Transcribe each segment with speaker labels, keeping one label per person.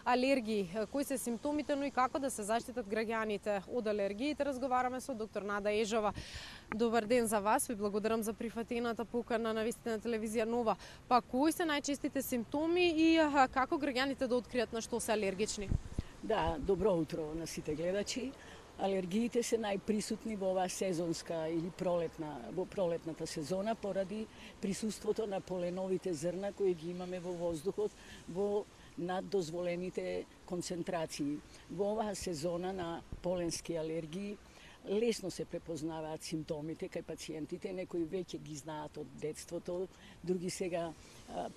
Speaker 1: алергии. Кои се симптомите, но и како да се заштитат граѓаните од алергиите, разговараме со доктор Нада Ежова. Добар ден за вас, ви благодарам за прифатената покана на Вестина телевизија Нова. Па кои се најчестите симптоми и како граѓаните да откријат на што се алергични?
Speaker 2: Да, добро утро на сите гледачи. Алергиите се најприсутни во оваа сезонска или пролетната сезона поради присуството на поленовите зрна кои ги имаме во воздухот во над дозволените концентрации. Во оваа сезона на поленски алергии лесно се препознаваат симптомите кај пациентите, некои веќе ги знаат од детството, други сега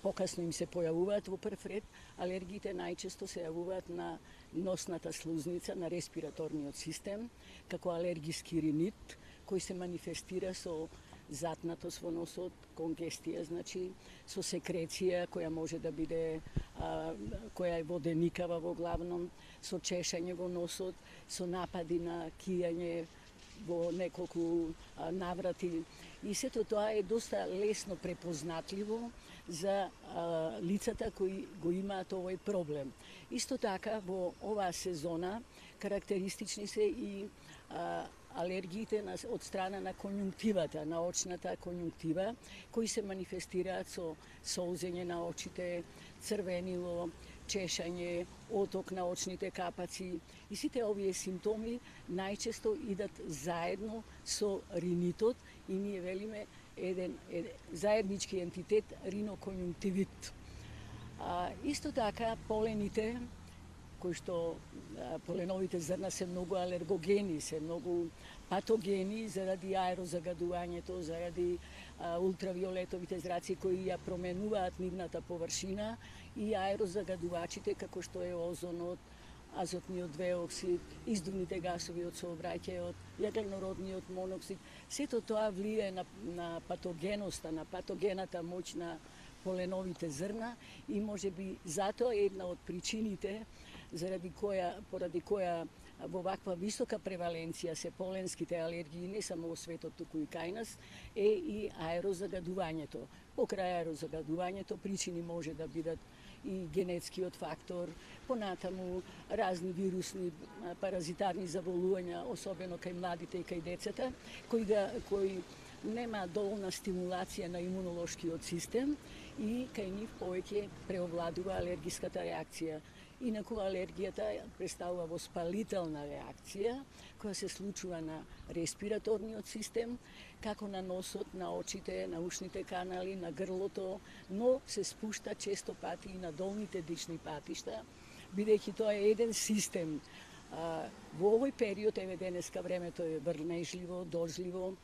Speaker 2: покасно им се појавуваат. Во прв ред алергиите најчесто се јавуваат на носната слузница, на респираторниот систем, како алергиски ринит, кој се манифестира со затнатост во носот, конгестија, значи со секреција која може да биде која е воденикава во главном, со чешање во носот, со напади на кијање во неколку наврати. И сето тоа е доста лесно препознатливо за лицата кои го имаат овој проблем. Исто така во оваа сезона карактеристични се и алергиите од страна на конјунктивата, на очната конјунктива, кои се манифестираат со солзење на очите, црвенило, чешање, оток на очните капаци. И сите овие симптоми најчесто идат заедно со ринитот и ние велиме еден заеднички ентитет риноконјунктивит. Исто така полените, кои што поленовите зрна се многу алергогени, се многу патогени заради аерозагадувањето, заради ултравиолетовите зраци кои ја променуваат нивната површина и аерозагадувачите како што е озонот, азотниот двеоксид, издувните гасови од сообраќајот, јагленородниот моноксид. Сето тоа влијае на патогеноста, на патогената моќ на поленовите зрна и можеби затоа е една од причините поради која во ваква висока преваленција се поленските алергии не само во светот, туку и кај нас, е и аерозагадувањето. Покрај аерозагадувањето причини може да бидат и генетскиот фактор, понатаму разни вирусни, паразитарни заболувања, особено кај младите и кај децата, кои нема доволна стимулација на имунолошкиот систем и кај нив повеќе преовладува алергиската реакција. Инаку алергијата представува воспалителна реакција која се случува на респираторниот систем, како на носот, на очите, на ушните канали, на грлото, но се спушта често пати и на долните дишни патишта, бидејќи тоа е еден систем. Во овој период, еве денеска времето е врнежливо, дожливо,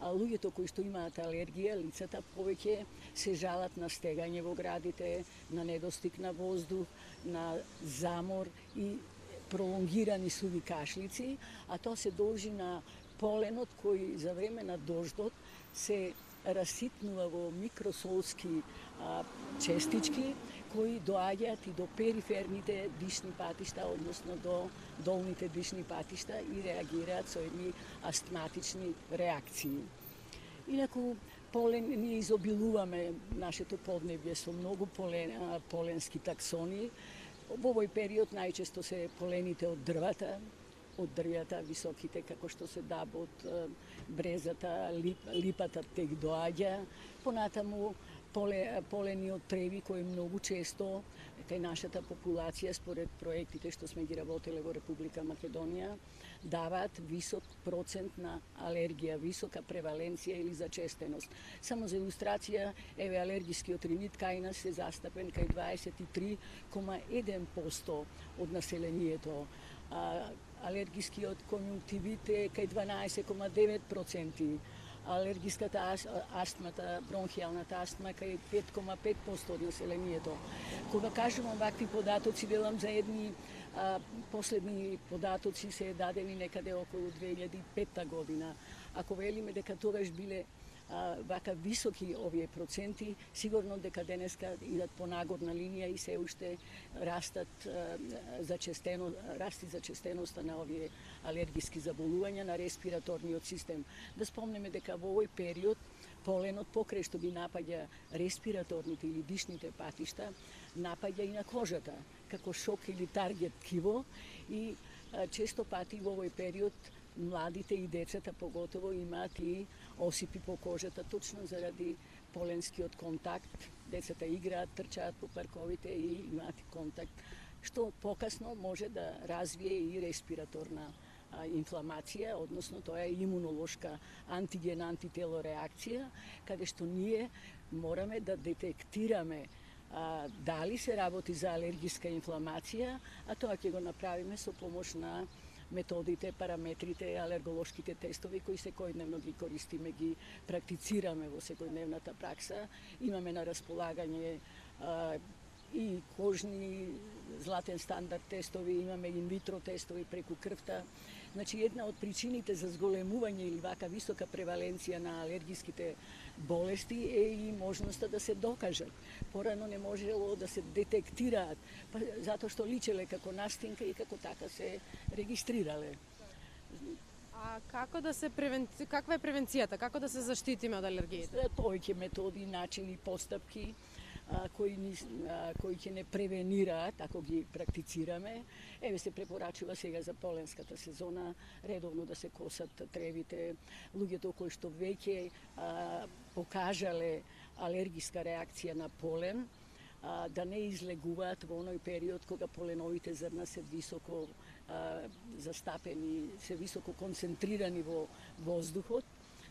Speaker 2: луѓето кои што имаат алергија, лицата повеќе се жалат на стегање во градите, на недостиг на воздух, на замор и пролонгирани суви кашлици, а тоа се должи на поленот кој за време на дождот се раситнува во микросолски честички кои доаѓаат и до периферните дишни патишта, односно до долните дишни патишта и реагираат со едни астматични реакции. Инаку ние изобилуваме нашето поднебје со многу поленски таксони. Во овој период најчесто се полените од дрвјата, високите, како што се дабот, брезата, липата тек доаѓа. Понатаму полени од треви кои многу често кај нашата популација според проектите што сме ги работеле во Република Македонија даваат висок процент на алергија, висока преваленција или зачестеност. Само за илустрација, еве алергискиот ринит кај нас е застапен кај 23,1% од населението. Алергискиот конјунктивит е кај 12,9%. Алергиската астмата, бронхијалната астма кај 5,5% од населението. Кога кажувам вакви податоци, велам за едни последни податоци се дадени некаде околу 2005 година. Ако велиме дека тогаш биле вака високи овие проценти, сигурно дека денеска идат по нагорна линија и се уште расти зачестеноста на овие алергиски заболувања на респираторниот систем. Да спомнеме дека во овој период Поленот, покрај што ги напаѓа респираторните или дишните патишта, напаѓа и на кожата, како шок или таргет ткиво и често пати во овој период младите и децата поготово имаат и осипи по кожата точно заради поленскиот контакт. Децата играат, трчаат по парковите и имаат контакт, што покасно може да развие и респираторна инфламација, односно тоа е имунолошка антиген-антитело реакција, каде што ние мораме да детектираме дали се работи за алергиска инфламација, а тоа ќе го направиме со помош на методите, параметрите, алерголошките тестови кои секојдневно ги користиме, ги практицираме во секојдневната пракса. Имаме на располагање и кожни златен стандард тестови, имаме инвитро тестови преку крвта. Значи, една од причините за зголемување или вака висока преваленција на алергиските болести е и можноста да се докажат. Порано не можело да се детектираат, затоа што личеле како настинка и како така се регистрирале.
Speaker 1: А како да се каква е превенцијата? Како да се заштитиме од алергиите?
Speaker 2: Повеќе методи, начини, постапки кои ќе не превенираат ако ги практицираме. Еве се препорачува сега за поленската сезона редовно да се косат тревите. Луѓето кои што веќе покажале алергиска реакција на полен, да не излегуваат во оној период кога поленовите зрна се високо застапени, се високо концентрирани во воздухот,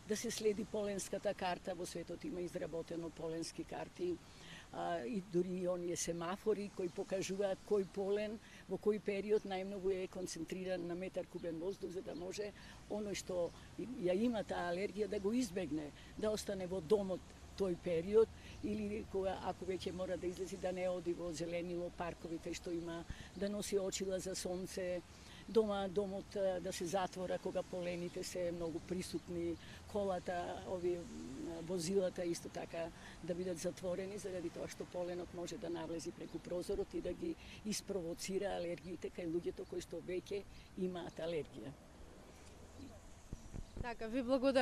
Speaker 2: да се следи поленската карта, во светот има изработено поленски карти, и дури и оние семафори кои покажуваат кој полен во кој период најмногу е концентриран на метар кубен воздух, за да може оној што ја има таа алергија да го избегне, да остане во домот тој период или кога ако веќе мора да излези да не оди во зеленило, парковите што има, да носи очила за сонце, домот да се затвора кога полените се многу присутни, колата, возилата исто така да бидат затворени заради тоа што поленот може да навлези преку прозорот и да ги испровоцира алергиите кај луѓето кои што веќе имаат алергија.
Speaker 1: Така, ви благодарам.